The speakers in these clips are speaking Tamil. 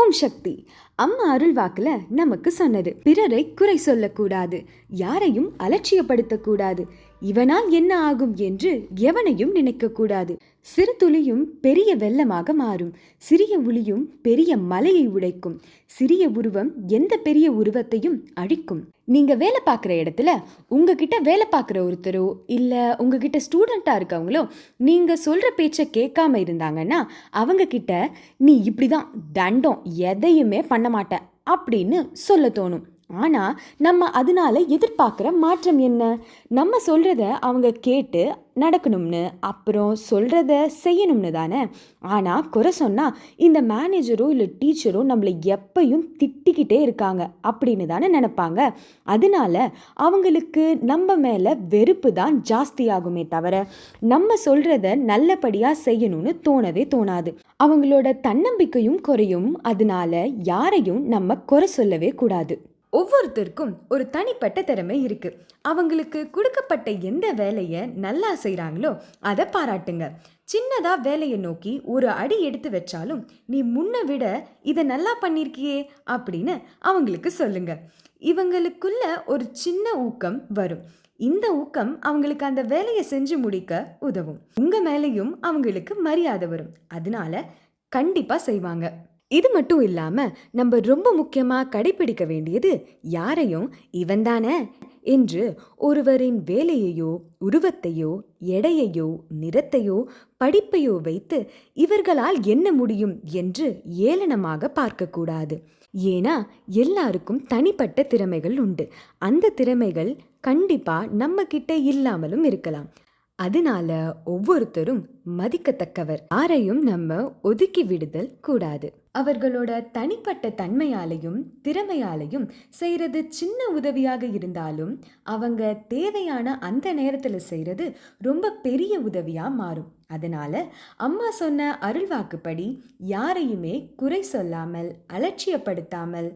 ஓம் சக்தி. அம்மா அருள்வாக்குல நமக்கு சொன்னது, பிறரை குறை சொல்லக்கூடாது, யாரையும் அலட்சியப்படுத்தக்கூடாது, இவனால் என்ன ஆகும் என்று எவனையும் நினைக்கக்கூடாது. சிறு துளியும் பெரிய வெள்ளமாக மாறும், சிறிய உளியும் பெரிய மலையை உடைக்கும், சிறிய உருவம் எந்த பெரிய உருவத்தையும் அழிக்கும். நீங்க வேலை பார்க்குற இடத்துல உங்ககிட்ட வேலை பார்க்குற ஒருத்தரோ இல்ல உங்ககிட்ட ஸ்டூடெண்டா இருக்கவங்களோ நீங்க சொல்ற பேச்சை கேட்காம இருந்தாங்கன்னா அவங்க கிட்ட நீ இப்படிதான் தண்டம், எதையுமே பண்ண மாட்ட அப்படின்னு சொல்ல தோணும். ஆனால் நம்ம அதனால எதிர்பார்க்குற மாற்றம் என்ன? நம்ம சொல்கிறத அவங்க கேட்டு நடக்கணும்னு, அப்புறம் சொல்கிறத செய்யணும்னு தானே. ஆனால் குறை சொன்னால் இந்த மேனேஜரோ இல்லை டீச்சரோ நம்மளை எப்பையும் திட்டிக்கிட்டே இருக்காங்க அப்படின்னு தானே நினைப்பாங்க. அதனால அவங்களுக்கு நம்ம மேலே வெறுப்பு தான் ஜாஸ்தியாகுமே தவிர நம்ம சொல்கிறத நல்லபடியாக செய்யணும்னு தோணவே தோணாது. அவங்களோட தன்னம்பிக்கையும் குறையும். அதனால யாரையும் நம்ம குறை சொல்லவே கூடாது. ஒவ்வொருத்தருக்கும் ஒரு தனிப்பட்ட திறமை இருக்கு. அவங்களுக்கு கொடுக்கப்பட்ட எந்த வேலையை நல்லா செய்கிறாங்களோ அதை பாராட்டுங்க. சின்னதா வேலையை நோக்கி ஒரு அடி எடுத்து வச்சாலும் நீ முன்ன விட இதை நல்லா பண்ணியிருக்கியே அப்படின்னு அவங்களுக்கு சொல்லுங்க. இவங்களுக்குள்ள ஒரு சின்ன ஊக்கம் வரும். இந்த ஊக்கம் அவங்களுக்கு அந்த வேலையை செஞ்சு முடிக்க உதவும். உங்க மேலேயும் அவங்களுக்கு மரியாதை வரும். அதனால கண்டிப்பா செய்வாங்க. இது மட்டும் இல்லாம நம்ம ரொம்ப முக்கியமா கடைபிடிக்க வேண்டியது, யாரையும் இவன் தானே என்று ஒருவரின் வேலையையோ உருவத்தையோ எடையையோ நிறத்தையோ படிப்பையோ வைத்து இவர்களால் என்ன முடியும் என்று ஏளனமாக பார்க்கக்கூடாது. ஏன்னா எல்லாருக்கும் தனிப்பட்ட திறமைகள் உண்டு. அந்த திறமைகள் கண்டிப்பா நம்ம கிட்ட இல்லாமலும் இருக்கலாம். அதனால ஒவ்வொருத்தரும் மதிக்கத்தக்கவர். யாரையும் நம்ம ஒதுக்கி விடுதல் கூடாது. அவர்களோட தனிப்பட்ட தன்மையாலையும் திறமையாலையும் செய்யறது சின்ன உதவியாக இருந்தாலும் அவங்க தேவையான அந்த நேரத்துல செய்யறது ரொம்ப பெரிய உதவியா மாறும். அதனால அம்மா சொன்ன அருள்வாக்குப்படி யாரையுமே குறை சொல்லாமல், அலட்சியப்படுத்தாமல்,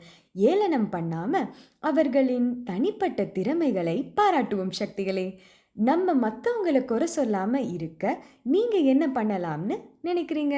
ஏளனம் பண்ணாம அவர்களின் தனிப்பட்ட திறமைகளை பாராட்டுவோம் சக்திகளே. நம்ம மற்றவங்களை குறை சொல்லாம இருக்க நீங்க என்ன பண்ணலாம்னு நினைக்கிறீங்க?